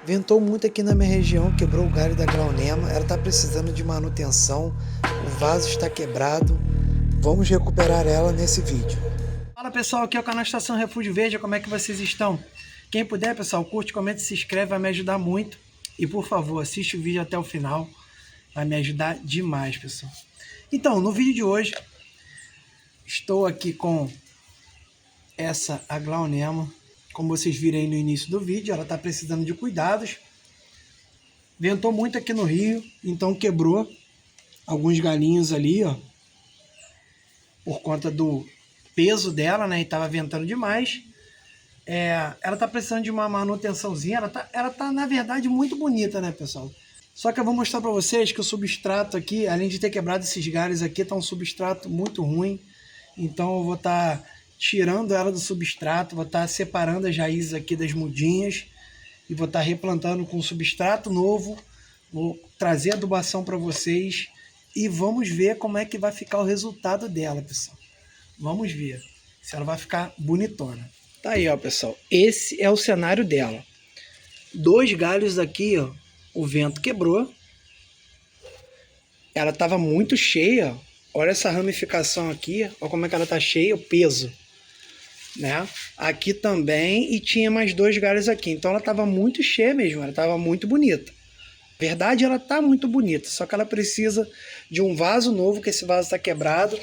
Ventou muito aqui na minha região, quebrou o galho da Glaunema, ela está precisando de manutenção, o vaso está quebrado, vamos recuperar ela nesse vídeo. Fala pessoal, aqui é o canal Estação Refúgio Verde, como é que vocês estão? Quem puder pessoal, curte, comenta, se inscreve, vai me ajudar muito. E por favor, assiste o vídeo até o final, vai me ajudar demais pessoal. Então, no vídeo de hoje, estou aqui com essa Aglaonema. Como vocês viram aí no início do vídeo, ela está precisando de cuidados. Ventou muito aqui no Rio, então quebrou alguns galinhos ali, ó. Por conta do peso dela, né? E tava ventando demais. Ela tá precisando de uma manutençãozinha. Ela tá, na verdade, muito bonita, né, pessoal? Só que eu vou mostrar para vocês que o substrato aqui, além de ter quebrado esses galhos aqui, tá um substrato muito ruim. Então eu vou estar tirando ela do substrato, vou estar separando as raízes aqui das mudinhas e vou estar replantando com substrato novo. Vou trazer adubação para vocês e vamos ver como é que vai ficar o resultado dela, pessoal. Vamos ver se ela vai ficar bonitona. Tá aí, ó, pessoal. Esse é o cenário dela. Dois galhos aqui, ó, o vento quebrou. Ela estava muito cheia. Olha essa ramificação aqui, olha como é que ela tá cheia, o peso, né? Aqui também, e tinha mais dois galhos aqui. Então ela estava muito cheia mesmo, ela estava muito bonita. Na verdade, ela tá muito bonita, só que ela precisa de um vaso novo, que esse vaso está quebrado.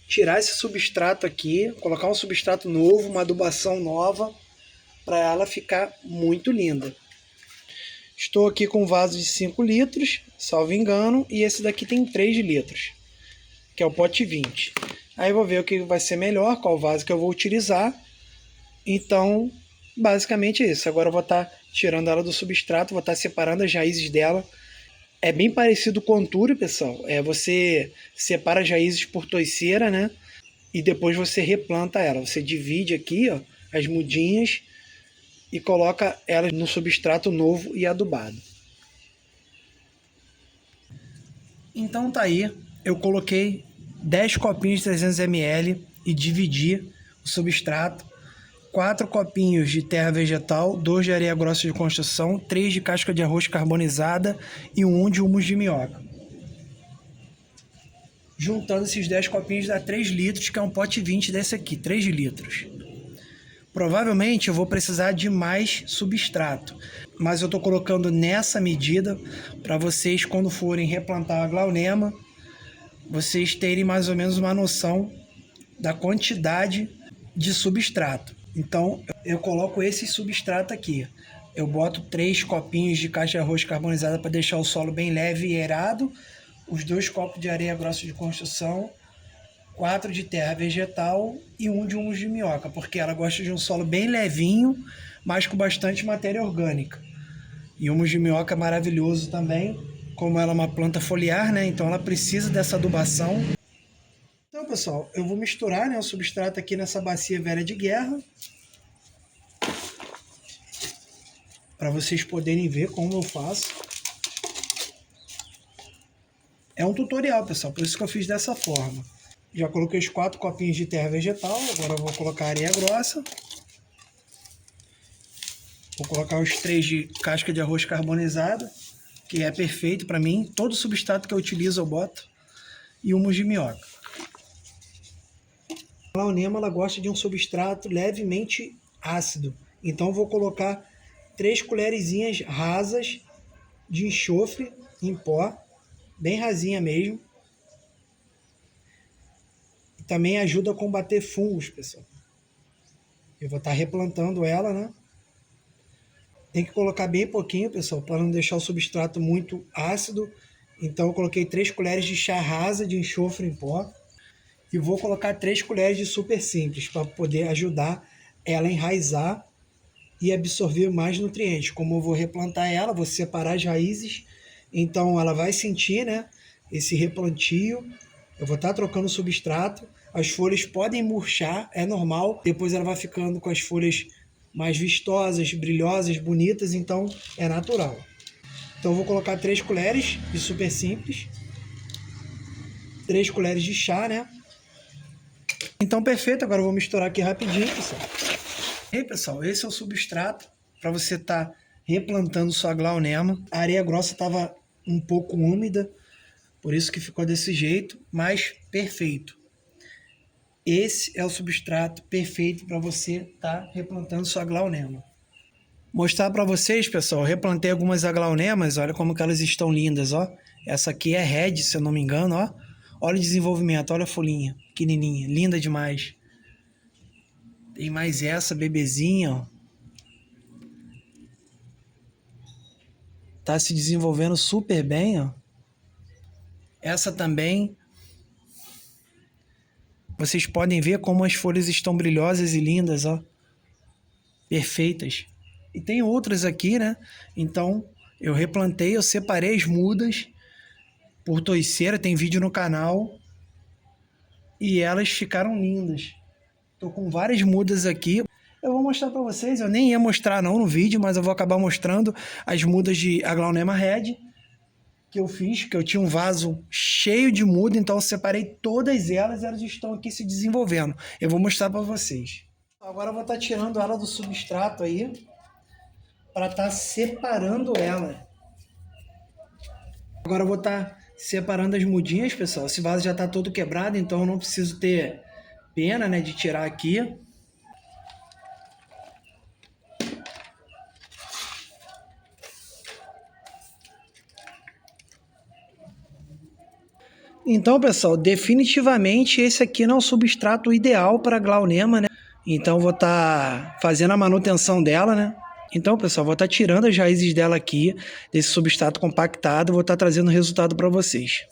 Tirar esse substrato aqui, colocar um substrato novo, uma adubação nova, para ela ficar muito linda. Estou aqui com um vaso de 5 litros, salvo engano, e esse daqui tem 3 litros, que é o pote 20. Aí vou ver o que vai ser melhor, qual vaso que eu vou utilizar. Então, basicamente é isso. Agora eu vou estar tirando ela do substrato, vou estar separando as raízes dela. É bem parecido com o Antúrio, pessoal. Você separa as raízes por toiceira, né? E depois você replanta ela. Você divide aqui, ó, as mudinhas e coloca elas no substrato novo e adubado. Então tá aí. Eu coloquei 10 copinhos de 300 ml e dividi o substrato. 4 copinhos de terra vegetal, 2 de areia grossa de construção, 3 de casca de arroz carbonizada e 1 de humus de minhoca. Juntando esses 10 copinhos dá 3 litros, que é um pote 20 desse aqui, 3 litros. Provavelmente eu vou precisar de mais substrato, mas eu estou colocando nessa medida para vocês, quando forem replantar a Glaunema, vocês terem mais ou menos uma noção da quantidade de substrato. Então eu coloco esse substrato aqui. Eu boto 3 copinhos de casca de arroz carbonizada para deixar o solo bem leve e aerado, os 2 copos de areia grossa de construção, 4 de terra vegetal e 1 de humus de minhoca, porque ela gosta de um solo bem levinho, mas com bastante matéria orgânica. E humus de minhoca é maravilhoso também, como ela é uma planta foliar, né? Então ela precisa dessa adubação. Então, pessoal, eu vou misturar, né, o substrato aqui nessa bacia velha de guerra, para vocês poderem ver como eu faço. É um tutorial, pessoal, por isso que eu fiz dessa forma. Já coloquei os 4 copinhos de terra vegetal, agora eu vou colocar areia grossa. Vou colocar os 3 de casca de arroz carbonizada, que é perfeito para mim. Todo substrato que eu utilizo eu boto. E humus de minhoca. A Glaunema, ela gosta de um substrato levemente ácido. Então eu vou colocar 3 colherzinhas rasas de enxofre em pó, bem rasinha mesmo. E também ajuda a combater fungos, pessoal. Eu vou estar replantando ela, né? Tem que colocar bem pouquinho, pessoal, para não deixar o substrato muito ácido. Então eu coloquei 3 colheres de chá rasa de enxofre em pó. E vou colocar 3 colheres de super simples, para poder ajudar ela a enraizar e absorver mais nutrientes. Como eu vou replantar ela, vou separar as raízes, então ela vai sentir, né, esse replantio. Eu vou estar trocando o substrato, as folhas podem murchar, é normal. Depois ela vai ficando com as folhas mais vistosas, brilhosas, bonitas, então é natural. Então eu vou colocar 3 colheres de super simples, 3 colheres de chá, né? Então perfeito, agora eu vou misturar aqui rapidinho, pessoal. E aí, pessoal, esse é o substrato para você estar replantando sua glaonema. A areia grossa estava um pouco úmida, por isso que ficou desse jeito, mas perfeito. Esse é o substrato perfeito para você estar replantando sua glaonema. Mostrar para vocês, pessoal, replantei algumas aglaunemas, olha como que elas estão lindas, ó. Essa aqui é Red, se eu não me engano, ó. Olha o desenvolvimento, olha a folhinha, pequenininha, linda demais. Tem mais essa, bebezinha, ó. Tá se desenvolvendo super bem, ó. Essa também. Vocês podem ver como as folhas estão brilhosas e lindas, ó. Perfeitas. E tem outras aqui, né? Então, eu replantei, eu separei as mudas por toiceira, tem vídeo no canal. E elas ficaram lindas. Tô com várias mudas aqui. Eu vou mostrar para vocês, eu nem ia mostrar não no vídeo, mas eu vou acabar mostrando as mudas de Aglaonema Red que eu fiz, que eu tinha um vaso cheio de muda, então eu separei todas elas e elas estão aqui se desenvolvendo. Eu vou mostrar para vocês. Agora eu vou estar tirando ela do substrato aí, para estar separando ela. Agora eu vou estar separando as mudinhas, pessoal. Esse vaso já está todo quebrado, então eu não preciso ter pena, né, de tirar aqui. Então, pessoal, definitivamente esse aqui não é o substrato ideal para a glaonema, né? Então, vou estar fazendo a manutenção dela, né? Então, pessoal, vou estar tirando as raízes dela aqui, desse substrato compactado, vou estar trazendo o resultado para vocês.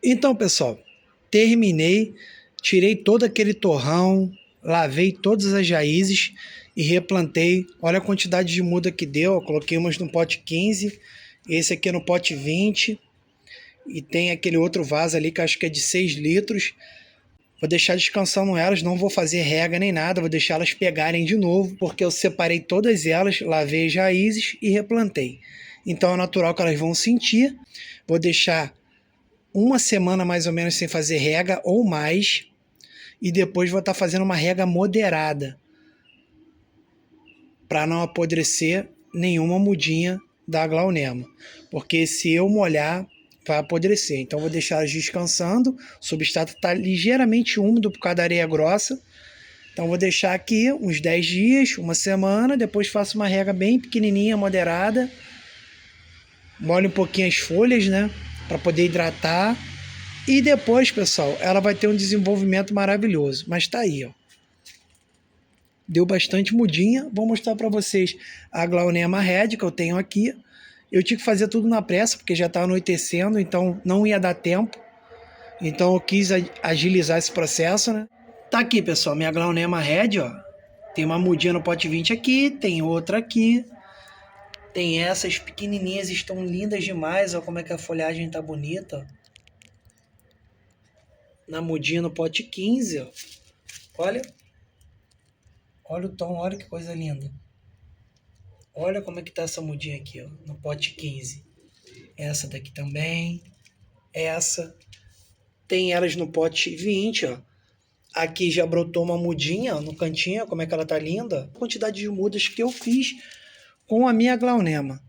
Então, pessoal, terminei, tirei todo aquele torrão, lavei todas as raízes e replantei. Olha a quantidade de muda que deu, eu coloquei umas no pote 15, esse aqui é no pote 20, e tem aquele outro vaso ali que acho que é de 6 litros. Vou deixar descansando elas, não vou fazer rega nem nada, vou deixar elas pegarem de novo, porque eu separei todas elas, lavei as raízes e replantei. Então é natural que elas vão sentir. Vou deixar uma semana mais ou menos sem fazer rega ou mais, e depois vou estar fazendo uma rega moderada para não apodrecer nenhuma mudinha da aglaonema, porque se eu molhar vai apodrecer. Então vou deixar elas descansando, o substrato está ligeiramente úmido por causa da areia grossa, então vou deixar aqui uns 10 dias, uma semana, depois faço uma rega bem pequenininha, moderada, molho um pouquinho as folhas, né, para poder hidratar. E depois, pessoal, ela vai ter um desenvolvimento maravilhoso. Mas tá aí, ó. Deu bastante mudinha. Vou mostrar para vocês a Aglaonema Red que eu tenho aqui. Eu tinha que fazer tudo na pressa, porque já tá anoitecendo, então não ia dar tempo. Então eu quis agilizar esse processo, né? Tá aqui, pessoal, minha Aglaonema Red, ó. Tem uma mudinha no pote 20 aqui, tem outra aqui. Tem essas pequenininhas, estão lindas demais. Olha como é que a folhagem tá bonita, ó. Na mudinha no pote 15, ó. Olha. Olha o tom, olha que coisa linda. Olha como é que tá essa mudinha aqui, ó, no pote 15. Essa daqui também. Essa. Tem elas no pote 20, ó. Aqui já brotou uma mudinha, ó, no cantinho, ó, como é que ela tá linda. A quantidade de mudas que eu fiz com a minha aglaonema.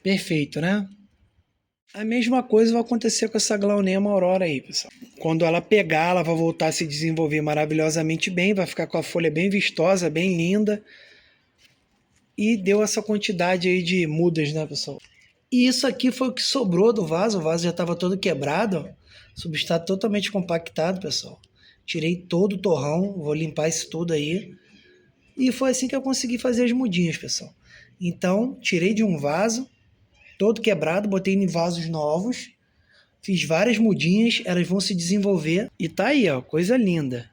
Perfeito, né? A mesma coisa vai acontecer com essa Aglaonema Aurora aí, pessoal. Quando ela pegar, ela vai voltar a se desenvolver maravilhosamente bem, vai ficar com a folha bem vistosa, bem linda. E deu essa quantidade aí de mudas, né, pessoal? E isso aqui foi o que sobrou do vaso. O vaso já estava todo quebrado, ó. Substrato totalmente compactado, pessoal. Tirei todo o torrão, vou limpar isso tudo aí. E foi assim que eu consegui fazer as mudinhas, pessoal. Então, tirei de um vaso todo quebrado, botei em vasos novos, Fiz várias mudinhas, elas vão se desenvolver e tá aí, ó, coisa linda.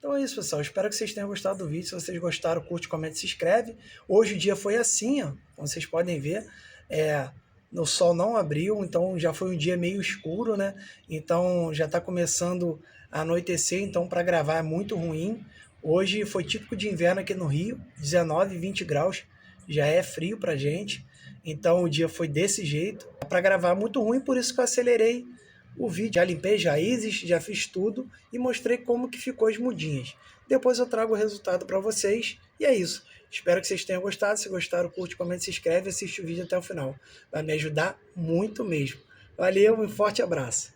Então é isso, pessoal. Espero que vocês tenham gostado do vídeo. Se vocês gostaram, curte, comente, se inscreve. Hoje o dia foi assim, ó, como vocês podem ver. O sol não abriu, então já foi um dia meio escuro, né? Então já está começando a anoitecer, então para gravar é muito ruim. Hoje foi típico de inverno aqui no Rio, 19, 20 graus, já é frio pra gente. Então o dia foi desse jeito. Para gravar é muito ruim, por isso que eu acelerei o vídeo. Já limpei as raízes, já fiz tudo e mostrei como que ficou as mudinhas. Depois eu trago o resultado para vocês e é isso. Espero que vocês tenham gostado. Se gostaram, curte, comente, se inscreve e assiste o vídeo até o final. Vai me ajudar muito mesmo. Valeu, um forte abraço.